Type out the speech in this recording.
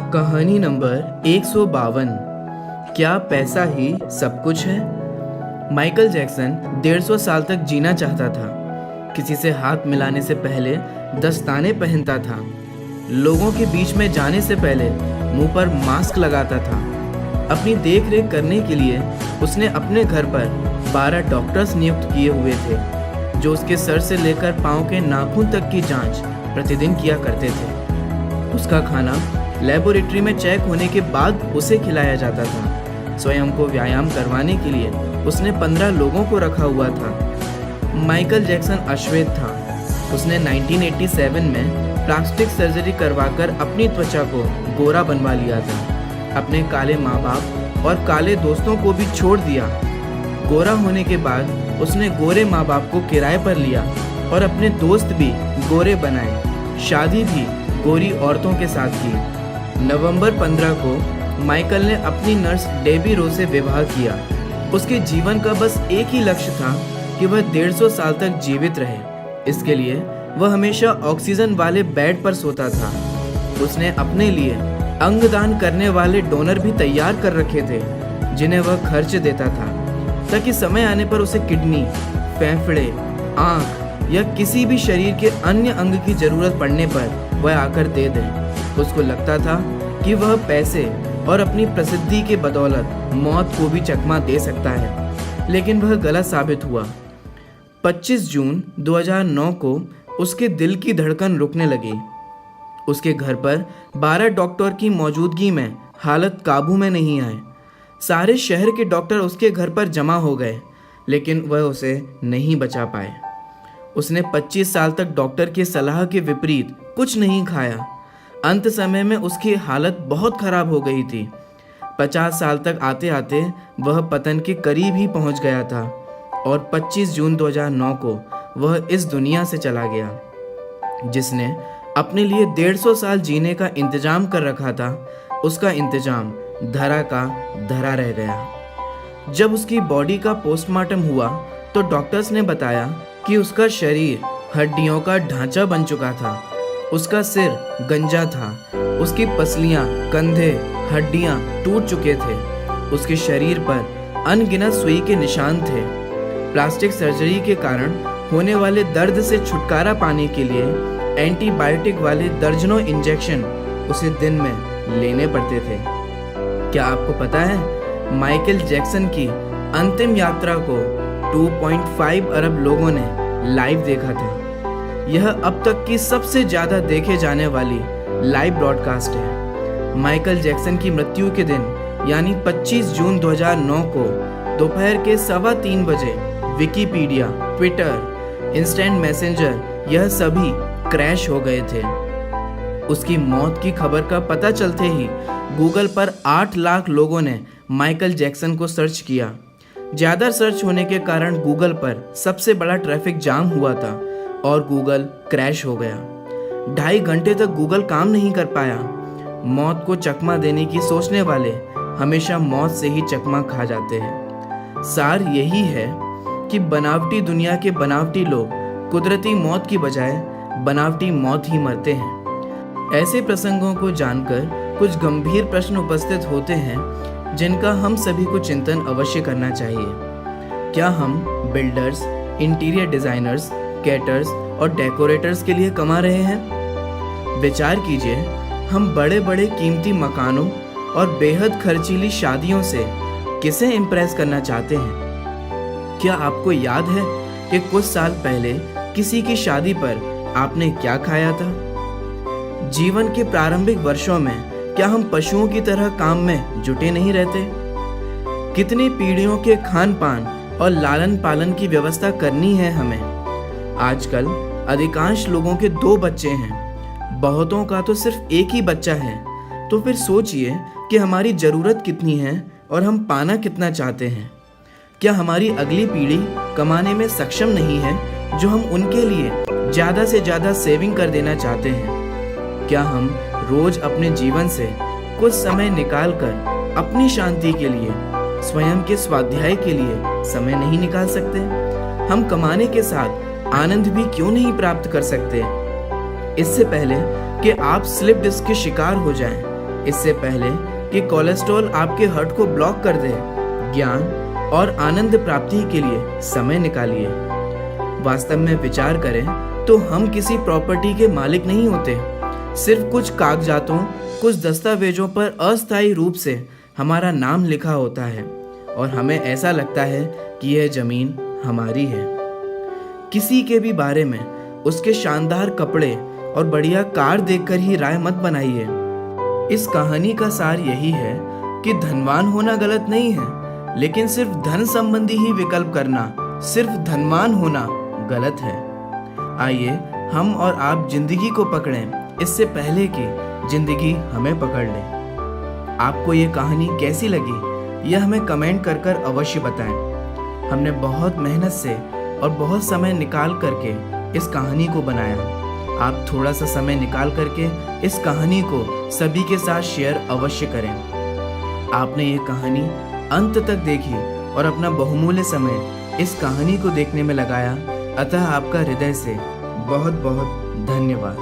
कहानी नंबर 152। क्या पैसा ही सब कुछ है? माइकल जैक्सन 150 साल तक जीना चाहता था। किसी से हाथ मिलाने से पहले दस्ताने पहनता था। लोगों के बीच में जाने से पहले मुंह पर मास्क लगाता था। अपनी देख रेख करने के लिए उसने अपने घर पर 12 डॉक्टर्स नियुक्त किए हुए थे, जो उसके सर से लेकर पाँव के नाखून तक की जांच प्रतिदिन किया करते थे। उसका खाना लेबोरेटरी में चेक होने के बाद उसे खिलाया जाता था। स्वयं को व्यायाम करवाने के लिए उसने 15 लोगों को रखा हुआ था। माइकल जैक्सन अश्वेत था। उसने 1987 में प्लास्टिक सर्जरी करवाकर अपनी त्वचा को गोरा बनवा लिया था। अपने काले माँ बाप और काले दोस्तों को भी छोड़ दिया। गोरा होने के बाद उसने गोरे माँ बाप को किराए पर लिया और अपने दोस्त भी गोरे बनाए। शादी भी गोरी औरतों के साथ की। नवंबर 15 को माइकल ने अपनी नर्स डेबी रो से विवाह किया। उसके जीवन का बस एक ही लक्ष्य था कि वह 150 साल तक जीवित रहे। इसके लिए वह हमेशा ऑक्सीजन वाले बेड पर सोता था। उसने अपने लिए अंगदान करने वाले डोनर भी तैयार कर रखे थे, जिन्हें वह खर्च देता था, ताकि समय आने पर उसे किडनी, फेफड़े, आँख या किसी भी शरीर के अन्य अंग की जरूरत पड़ने पर वह आकर दे दे। उसको लगता था कि वह पैसे और अपनी प्रसिद्धि के बदौलत मौत को भी चकमा दे सकता है, लेकिन वह गलत साबित हुआ। 25 जून 2009 को उसके दिल की धड़कन रुकने लगी। उसके घर पर 12 डॉक्टर की मौजूदगी में हालत काबू में नहीं आए। सारे शहर के डॉक्टर उसके घर पर जमा हो गए, लेकिन वह उसे नहीं बचा पाए। उसने 25 साल तक डॉक्टर की सलाह के विपरीत कुछ नहीं खाया। अंत समय में उसकी हालत बहुत खराब हो गई थी। 50 साल तक आते आते वह पतन के करीब ही पहुंच गया था और 25 जून 2009 को वह इस दुनिया से चला गया। जिसने अपने लिए 150 साल जीने का इंतजाम कर रखा था, उसका इंतजाम धरा का धरा रह गया। जब उसकी बॉडी का पोस्टमार्टम हुआ तो डॉक्टर्स ने बताया कि उसका शरीर हड्डियों का ढांचा बन चुका था। उसका सिर गंजा था। उसकी पसलियां, कंधे, हड्डियां टूट चुके थे। उसके शरीर पर अनगिनत सुई के निशान थे। प्लास्टिक सर्जरी के कारण होने वाले दर्द से छुटकारा पाने के लिए एंटीबायोटिक वाले दर्जनों इंजेक्शन उसे दिन में लेने पड़ते थे। क्या आपको पता है, माइकल जैक्सन की अंतिम यात्रा को 2.5 अरब लोगों ने लाइव देखा था। यह अब तक की सबसे ज़्यादा देखे जाने वाली लाइव ब्रॉडकास्ट है। माइकल जैक्सन की मृत्यु के दिन यानी 25 जून 2009 को दोपहर के 3:15 बजे विकिपीडिया, ट्विटर, इंस्टेंट मैसेंजर यह सभी क्रैश हो गए थे। उसकी मौत की खबर का पता चलते ही गूगल पर 8 लाख लोगों ने माइकल जैक्सन को सर्च किया। ज़्यादा सर्च होने के कारण गूगल पर सबसे बड़ा ट्रैफिक जाम हुआ था और गूगल क्रैश हो गया। 2.5 घंटे तक गूगल काम नहीं कर पाया। मौत को चकमा देने की सोचने वाले हमेशा मौत से ही चकमा खा जाते हैं। सार यही है कि बनावटी दुनिया के बनावटी लोग कुदरती मौत की बजाय बनावटी मौत ही मरते हैं। ऐसे प्रसंगों को जानकर कुछ गंभीर प्रश्न उपस्थित होते हैं, जिनका हम सभी को चिंतन अवश्य करना चाहिए। क्या हम बिल्डर्स, इंटीरियर डिजाइनर्स, कैटर्स और डेकोरेटर्स के लिए कमा रहे हैं? विचार कीजिए, हम बड़े बड़े कीमती मकानों और बेहद खर्चीली शादियों से किसे इम्प्रेस करना चाहते हैं? क्या आपको याद है कि कुछ साल पहले किसी की शादी पर आपने क्या खाया था? जीवन के प्रारंभिक वर्षों में क्या हम पशुओं की तरह काम में जुटे नहीं रहते? कितनी पीढ़ियों के खान पान और लालन पालन की व्यवस्था करनी है हमें। आजकल अधिकांश लोगों के 2 बच्चे हैं, बहुतों का तो सिर्फ एक ही बच्चा है। तो फिर सोचिए कि हमारी ज़रूरत कितनी है और हम पाना कितना चाहते हैं। क्या हमारी अगली पीढ़ी कमाने में सक्षम नहीं है जो हम उनके लिए ज़्यादा से ज़्यादा सेविंग कर देना चाहते हैं? क्या हम रोज अपने जीवन से कुछ समय निकालकर अपनी शांति के लिए, स्वयं के स्वाध्याय के लिए समय नहीं निकाल सकते? हम कमाने के साथ आनंद भी क्यों नहीं प्राप्त कर सकते? इससे पहले कि आप स्लिप डिस्क के शिकार हो जाएं, इससे पहले कि कोलेस्ट्रॉल आपके हार्ट को ब्लॉक कर दे, ज्ञान और आनंद प्राप्ति के लिए समय निकालिए। वास्तव में विचार करें तो हम किसी प्रॉपर्टी के मालिक नहीं होते। सिर्फ कुछ कागजातों, कुछ दस्तावेजों पर अस्थायी रूप से हमारा नाम लिखा होता है और हमें ऐसा लगता है कि यह जमीन हमारी है। किसी के भी बारे में उसके शानदार कपड़े और बढ़िया कार देखकर ही राय मत बनाइए। इस कहानी का सार यही है कि धनवान होना गलत नहीं है, लेकिन सिर्फ धन संबंधी ही विकल्प करना, सिर्फ धनवान होना गलत है। आइए हम और आप जिंदगी को पकड़ें इससे पहले कि जिंदगी हमें पकड़ ले। आपको ये कहानी कैसी लगी यह हमें कमेंट कर कर अवश्य बताएं। हमने बहुत मेहनत से और बहुत समय निकाल करके इस कहानी को बनाया। आप थोड़ा सा समय निकाल करके इस कहानी को सभी के साथ शेयर अवश्य करें। आपने ये कहानी अंत तक देखी और अपना बहुमूल्य समय इस कहानी को देखने में लगाया, अतः आपका हृदय से बहुत बहुत धन्यवाद।